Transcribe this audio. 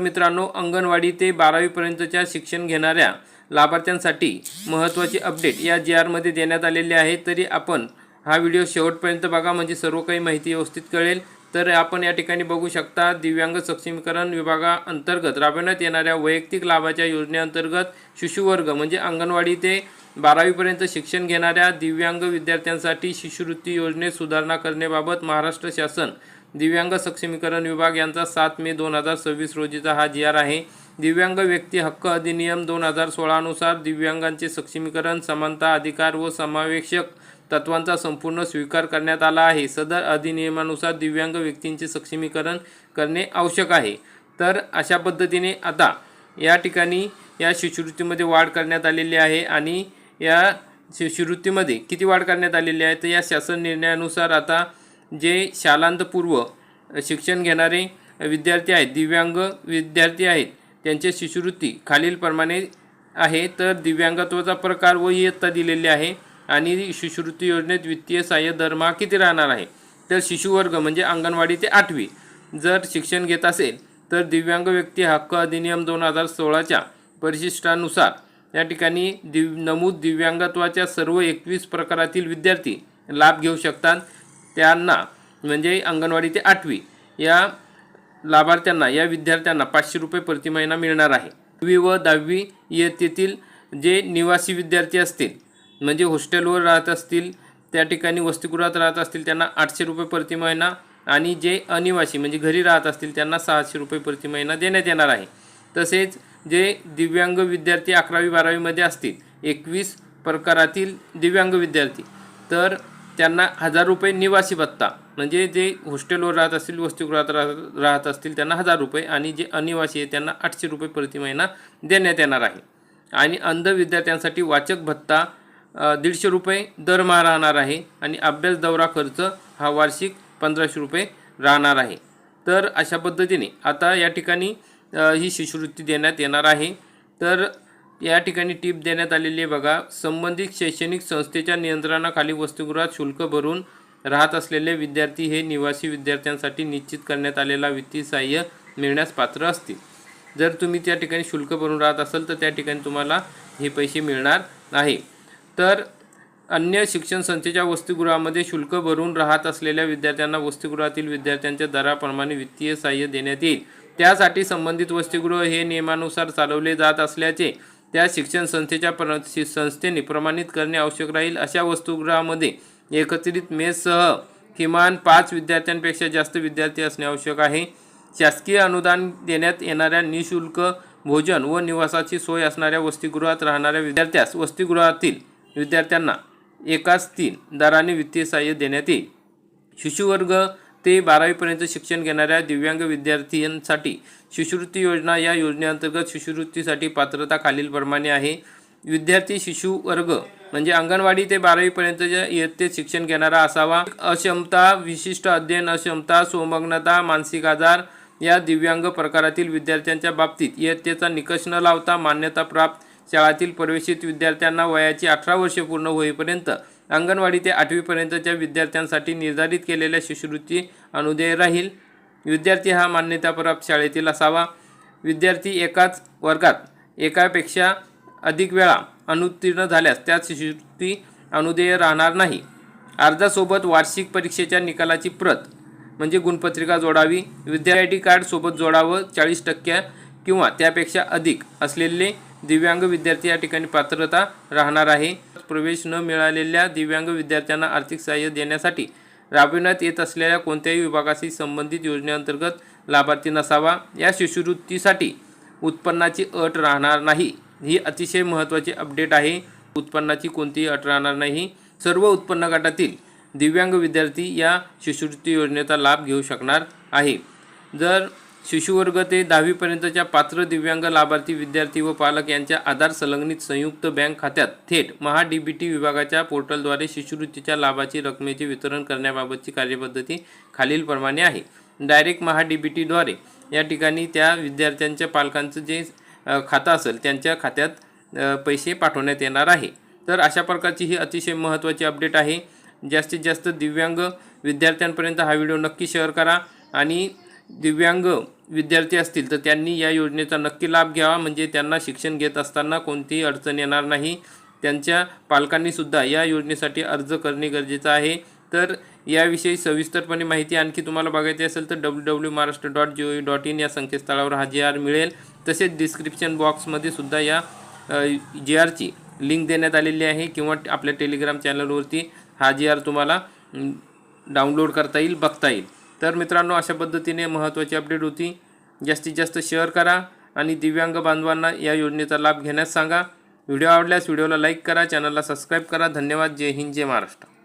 मित्रांनो, अंगणवाडी ते 12वी पर्यंतच्या शिक्षण घेणाऱ्या लाभार्थ्यांसाठी महत्त्वाची अपडेट या जी.आर. मध्ये देण्यात आलेली आहे। तरी आपण हा व्हिडिओ शेवटपर्यंत बघा म्हणजे सर्व काही माहिती व्यवस्थित कळेल। तर आपण या ठिकाणी बघू शकता, दिव्यांग सक्षमीकरण विभागाअंतर्गत राबवण्यात येणाऱ्या वैयक्तिक लाभाच्या योजनेअंतर्गत शिशुवर्ग म्हणजे अंगणवाडी ते 12वी पर्यंत शिक्षण घेणाऱ्या दिव्यांग विद्यार्थ्यांसाठी शिष्यवृत्ती योजनेत सुधारणा करण्याबाबत महाराष्ट्र शासन दिव्यांग सक्षमीकरण विभाग यांचा 7 मे 2026 रोजीचा हा जी.आर. आहे। दिव्यांग व्यक्ती हक्क अधिनियम 2016 नुसार दिव्यांगांचे सक्षमीकरण, समानता, अधिकार व समावेशक तत्वांचा संपूर्ण स्वीकार करण्यात आला आहे। सदर अधिनियमानुसार दिव्यांग व्यक्तींचे सक्षमीकरण करणे आवश्यक आहे। तर अशा पद्धतीने आता या ठिकाणी या शिष्यवृत्तीमध्ये वाढ करण्यात आलेली आहे आणि या शिष्यवृत्तीमध्ये किती वाढ करण्यात आलेली आहे तर या शासन निर्णयानुसार आता जे शालांतपूर्व शिक्षण घेणारे विद्यार्थी आहेत, दिव्यांग विद्यार्थी आहेत, त्यांची शिष्यवृत्ती खालीलप्रमाणे आहे। तर दिव्यांगत्वाचा प्रकार व इयत्ता दिलेली आहे आणि शिष्यवृत्ती योजनेत वित्तीय सहाय्य दरमहा किती राहणार आहे तर शिशुवर्ग म्हणजे अंगणवाडी ते 8वी जर शिक्षण घेत असेल तर दिव्यांग व्यक्ती हक्क अधिनियम 2016च्या परिशिष्टानुसार या ठिकाणी नमूद दिव्यांगत्वाच्या सर्व 21 प्रकारातील विद्यार्थी लाभ घेऊ शकतात। त्यांना म्हणजे अंगणवाडी ते 8वी या लाभार्थ्यांना या विद्यार्थ्यांना 500 रुपये प्रति महिना मिळणार आहे। 9वी व 10वी इयत्तेतील जे निवासी विद्यार्थी असतील म्हणजे हॉस्टेलवर राहत असतील, त्या ठिकाणी वसतिगृहात राहत असतील त्यांना 800 रुपये प्रति महिना आणि जे अनिवासी म्हणजे घरी राहत असतील त्यांना 600 रुपये प्रति महिना देण्यात येणार आहे। तसेच जे दिव्यांग विद्यार्थी 11वी 12वी मध्ये असतील 21 प्रकारातील दिव्यांग विद्यार्थी तर त्यांना 1000 रुपये निवासी भत्ता म्हणजे जे हॉस्टेलवर राहत असतील, वसतिगृहात राहत असतील त्यांना 1000 रुपये आणि जे अनिवासी आहे त्यांना 800 रुपये प्रति महिना देण्यात येणार आहे। आणि अंध विद्यार्थ्यांसाठी वाचक भत्ता 150 रुपये दरमहा राहणार आहे आणि अभ्यास दौरा खर्च हा वार्षिक 1500 रुपये राहणार आहे। तर अशा पद्धतीने आता या ठिकाणी ही शिष्यवृत्ती देण्यात येणार आहे। तर या ठिकाणी टीप देण्यात आलेली आहे बघा, संबंधित शैक्षणिक संस्थेच्या नियंत्रणाखाली वसतिगृहात शुल्क भरून राहत असलेले विद्यार्थी हे निवासी विद्यार्थ्यांसाठी निश्चित करण्यात आलेला वित्तीय सहाय्य मिळण्यास पात्र असतील। जर तुम्ही त्या ठिकाणी शुल्क भरून राहत असाल तर त्या ठिकाणी तुम्हाला हे पैसे मिळणार आहे। तर अन्य शिक्षण संस्थेच्या वसतिगृहामध्ये शुल्क भरून राहत असलेल्या विद्यार्थ्यांना वसतिगृहातील विद्यार्थ्यांच्या दराप्रमाणे वित्तीय सहाय्य देण्यात येईल। त्यासाठी संबंधित वसतिगृह हे नियमानुसार चालवले जात असल्याचे त्या शिक्षण संस्थेने प्रमाणित करणे आवश्यक राहील। अशा वसतिगृहामध्ये एकत्रित मेससह किमान 5 विद्यार्थ्यांपेक्षा जास्त विद्यार्थी असणे आवश्यक आहे। शासकीय अनुदान देण्यात येणाऱ्या निःशुल्क भोजन व निवासाची सोय असणाऱ्या वसतिगृहात राहणाऱ्या विद्यार्थ्यास वसतिगृहातील विद्यार्थ्यांना एकाच 3 दराने वित्तीय सहाय्य देण्यात येईल। शिशुवर्ग ते 12वी पर्यंत शिक्षण घेणाऱ्या दिव्यांग विद्यार्थ्यांसाठी शिष्यवृत्ती योजना या योजनेअंतर्गत शिष्यवृत्तीसाठी पात्रता खालीलप्रमाणे आहे। विद्यार्थी शिशुवर्ग म्हणजे अंगणवाडी ते 12वी पर्यंतच्या इयत्तेत शिक्षण घेणारा असावा। अक्षमता, विशिष्ट अध्ययन अक्षमता, स्वमग्नता, मानसिक आजार या दिव्यांग प्रकारातील विद्यार्थ्यांच्या बाबतीत इयत्तेचा निकष न लावता मान्यताप्राप्त शाळातील प्रवेशित विद्यार्थ्यांना वयाची 18 वर्षे पूर्ण होईपर्यंत अंगणवाडी ते 8वी पर्यंतच्या विद्यार्थ्यांसाठी निर्धारित केलेल्या शिष्यवृत्ती अनुदेय राहील। विद्यार्थी हा मान्यताप्राप्त शाळेतील असावा। विद्यार्थी एकाच वर्गात एकापेक्षा अधिक वेळा अनुत्तीर्ण झाल्यास त्यात शिष्यवृत्ती अनुदेय राहणार नाही। अर्जासोबत वार्षिक परीक्षेच्या निकालाची प्रत म्हणजे गुणपत्रिका जोडावी। विद्यार्थी कार्ड सोबत जोडावं। 40% किंवा त्यापेक्षा अधिक असलेले दिव्यांग विद्यार्थी या ठिकाणी पात्रता राहणार आहे। प्रवेश न मिळालेल्या दिव्यांग विद्यार्थ्यांना आर्थिक सहाय्य देण्यासाठी राबविण्यात येत असलेल्या कोणत्याही विभागाशी संबंधित योजनेअंतर्गत लाभार्थी नसावा। या शिष्यवृत्तीसाठी उत्पन्नाची अट राहणार नाही। ही अतिशय महत्त्वाची अपडेट आहे। उत्पन्नाची कोणतीही अट राहणार नाही। सर्व उत्पन्न गटातील दिव्यांग विद्यार्थी या शिष्यवृत्ती योजनेचा लाभ घेऊ शकणार आहे। जर शिशुवर्ग ते 10वी पर्यंतच्या पात्र दिव्यांग लाभार्थी विद्यार्थी व पालक यांच्या आधार संलग्नित संयुक्त बँक खात्यात थेट महा-डी.बी.टी. विभागाच्या पोर्टलद्वारे शिष्यवृत्तीच्या लाभाची रकमेचे वितरण करण्याबाबतची कार्यपद्धती खालीलप्रमाणे आहे। डायरेक्ट महा-डी.बी.टी.द्वारे या ठिकाणी त्या विद्यार्थ्यांच्या पालकांचं जे खातं असेल त्यांच्या खात्यात पैसे पाठवण्यात येणार आहे। तर अशा प्रकारची ही अतिशय महत्त्वाची अपडेट आहे। जास्तीत जास्त दिव्यांग विद्यार्थ्यांपर्यंत हा व्हिडिओ नक्की शेअर करा आणि दिव्यांग विद्यार्थी असतील तर त्यांनी या योजनेचा नक्की लाभ घ्यावा, म्हणजे त्यांना शिक्षण घेत असताना कोणतीही अडचण येणार नाही. त्यांच्या पालकांनीसुद्धा या योजनेसाठी अर्ज करणे गरजेचं आहे. तर याविषयी सविस्तरपणे माहिती आणखी तुम्हाला बघायची असेल तर www.maharashtra.gov.in या संकेतस्थळावर हा GR मिळेल. तसेच डिस्क्रिप्शन बॉक्समध्ये सुद्धा या GRची लिंक देण्यात आलेली आहे, किंवा आपल्या टेलिग्राम चॅनलवरती हा GR तुम्हाला डाउनलोड करता येईल, बघता येईल. तर मित्रांनो, अशा पद्धतीने महत्त्वाची अपडेट होती. जास्तीत जास्त शेअर करा आणि दिव्यांग बांधवांना या योजनेचा लाभ घेण्यास सांगा. व्हिडिओ आवडल्यास व्हिडिओला लाईक करा, चॅनलला सबस्क्राईब करा. धन्यवाद. जय हिंद, जय महाराष्ट्र.